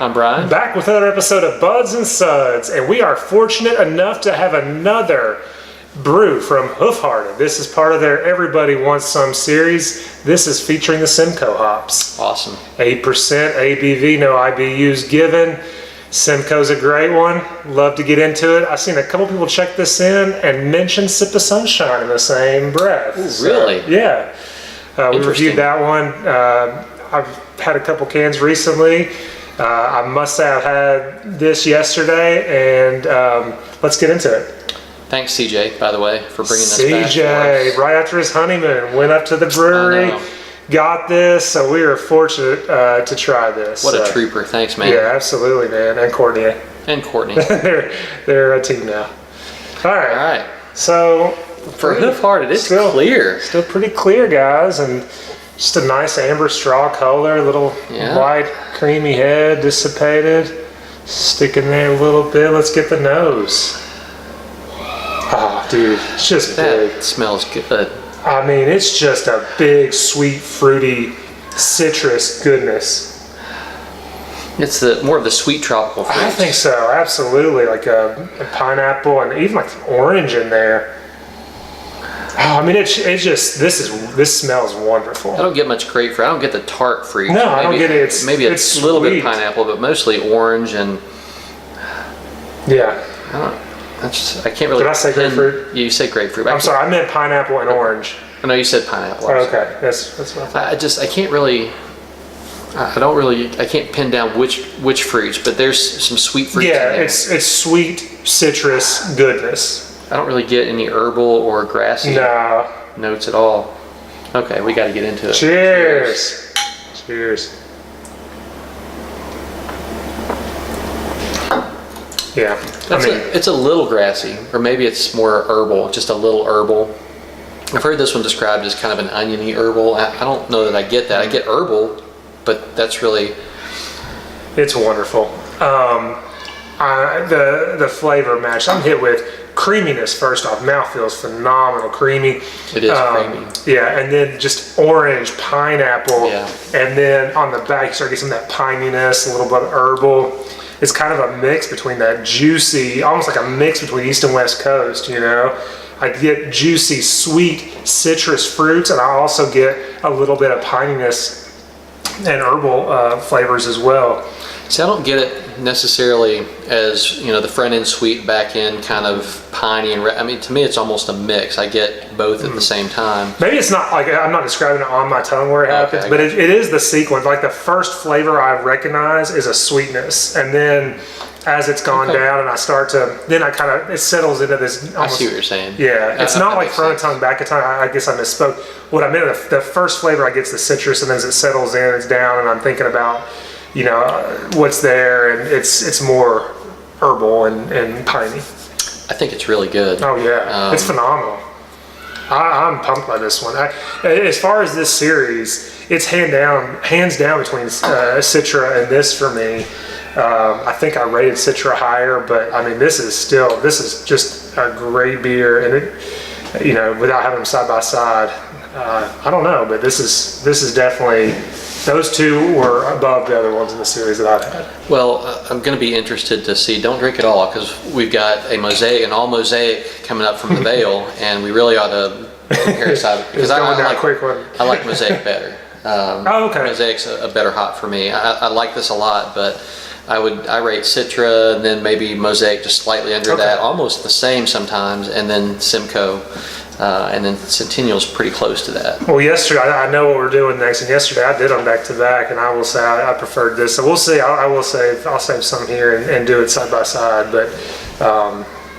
I'm Bryan. Back with another episode of Buds and Suds, and we are fortunate enough to have another brew from Hoof. This is part of their Everybody Wants Some series. This is featuring the Simcoe hops. Awesome. 8% ABV, no IBUs given. Simcoe's a great one. Love to get into it. I've seen a couple people check this in and mention Sip of Sunshine in the same breath. Ooh, really? So, yeah. We reviewed that one. I've had a couple cans recently. I must say I've had this yesterday, and let's get into it. Thanks, CJ, by the way, for bringing this back to CJ, us. right after his honeymoon, went up to the brewery, got this, so we were fortunate to try this. What a trooper. Thanks, man. Yeah, absolutely, man. And Courtney. And Courtney. they're a team now. All right. So for Hoof Hearted, it's clear. Still pretty clear, guys, and just a nice amber straw color, little white creamy head dissipated. Stick in there a little bit. Let's get the nose. Oh, dude, it's just big. That smells good. I mean, it's just a big, sweet, fruity, citrus goodness. It's more of the sweet tropical fruits. I think so, absolutely. Like a pineapple and even like some orange in there. Oh, I mean, it's just this smells wonderful. I don't get much grapefruit. I don't get the tart fruit. No, I don't get it. It's a little bit of pineapple, but mostly orange and. Yeah. I can't really. Did I say grapefruit? You said grapefruit. I'm sorry, I meant pineapple and orange. I know you said pineapple. Oh, okay, that's what I thought. I can't really. I can't pin down which fruits, but there's some sweet fruits. Yeah, in there. it's sweet citrus goodness. I don't really get any herbal or grassy notes at all. Okay, we got to get into it. Cheers. Cheers. Yeah, it's a little grassy, or maybe it's more herbal, just a little herbal. I've heard this one described as kind of an oniony herbal. I don't know that I get that. I get herbal, but that's really... It's wonderful. The flavor match, I'm hit with creaminess first off. Mouth feels phenomenal, creamy. It is creamy. Yeah, and then just orange, pineapple, and then on the back you start getting some of that pininess, a little bit of herbal. It's kind of a mix between that juicy, almost like a mix between East and West Coast, you know? I get juicy, sweet citrus fruits, and I also get a little bit of pininess and herbal flavors as well. See, I don't get it necessarily as, the front end sweet, back end kind of piney, and to me it's almost a mix. I get both at the same time. Maybe it's not like, I'm not describing it on my tongue where it happens, but it is the sequence. Like the first flavor I recognize is a sweetness, and then as it's gone down and I start to, then it settles into this almost, I see what you're saying. Yeah, it's not like front of tongue, back of tongue. I guess I misspoke. What I meant, the first flavor I get is the citrus, and then as it settles in, it's down, and I'm thinking about, what's there, and it's more herbal and piney. I think it's really good. Oh yeah, it's phenomenal. I'm pumped by this one. As far as this series, it's hands down between Citra and this for me. I think I rated Citra higher, but I mean this is just a great beer, and it, without having them side by side, I don't know, but this is definitely. Those two were above the other ones in the series that I've had. Well, I'm going to be interested to see. Don't drink it all, because we've got an all mosaic coming up from the Vale, and we really ought to compare side because I like mosaic better. Mosaic's a better hop for me. I like this a lot, but I rate Citra and then maybe Mosaic just slightly under that, almost the same sometimes, and then Simcoe. And then Centennial's pretty close to that. Well, yesterday, I know what we're doing next, and yesterday I did them back to back, and I will say I preferred this. So we'll see. I'll save some here and do it side by side. But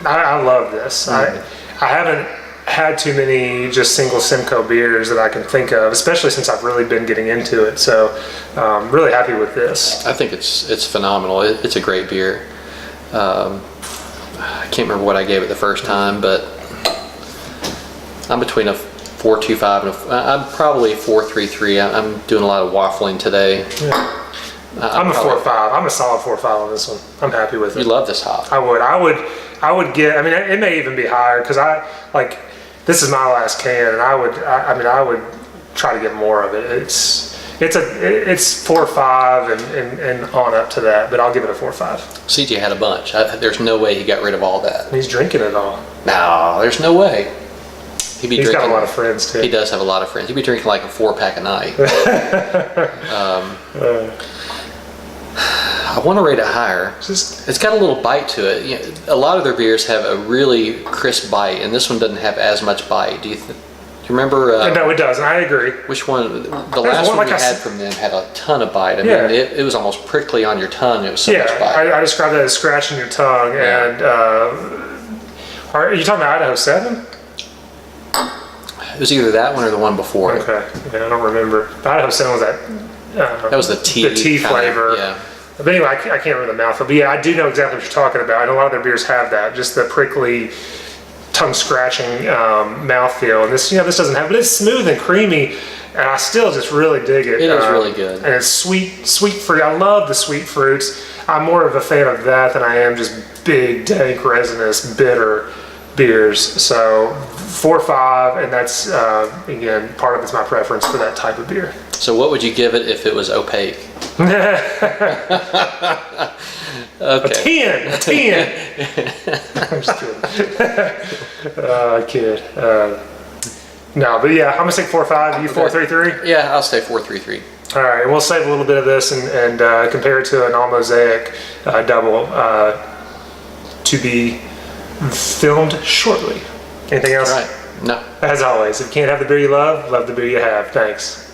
I love this. I haven't had too many just single Simcoe beers that I can think of, especially since I've really been getting into it. So I'm really happy with this. I think it's phenomenal. It's a great beer. I can't remember what I gave it the first time, but I'm between a 4.25 and I'm probably 4.33. I'm doing a lot of waffling today. Yeah. I'm a 4.5. I'm a solid 4.5 on this one. I'm happy with it. You love this hop. I would get. I mean, it may even be higher because this is my last can, and I would try to get more of it. It's 4 or 5 and on up to that, but I'll give it a 4 or 5. CJ had a bunch. There's no way he got rid of all that. He's drinking it all. No, there's no way. He's got a lot of friends too. He does have a lot of friends. He'd be drinking like a 4-pack a night. I want to rate it higher. It's got a little bite to it. You know, a lot of their beers have a really crisp bite, and this one doesn't have as much bite. Do you remember? No, it doesn't. I agree. Which one? The last one we had from them had a ton of bite. I mean, it was almost prickly on your tongue. It was so much bite. I described that as scratching your tongue. Yeah. And are you talking about Idaho 7? It was either that one or the one before. Okay. Yeah, I don't remember. Idaho 7 was that. That was the tea. The tea flavor. Yeah. But anyway, I can't remember the mouthfeel. But yeah, I do know exactly what you're talking about. And a lot of their beers have that, just the prickly, tongue-scratching mouthfeel. And this doesn't have, but it's smooth and creamy. And I still just really dig it. It is really good. And it's sweet fruit. I love the sweet fruits. I'm more of a fan of that than I am just big, dank, resinous, bitter beers. So 4 or 5, and that's again, part of it's my preference for that type of beer. So what would you give it if it was opaque? Okay. A 10. I'm just kidding. I kid. No, but yeah, I'm gonna say 4 or 5. You 4, 3, 3? Yeah, I'll say 4, 3, 3. All right, and we'll save a little bit of this and compare it to an all mosaic double to be filmed shortly. Anything else? Right. No. As always, if you can't have the beer you love the beer you have. Thanks.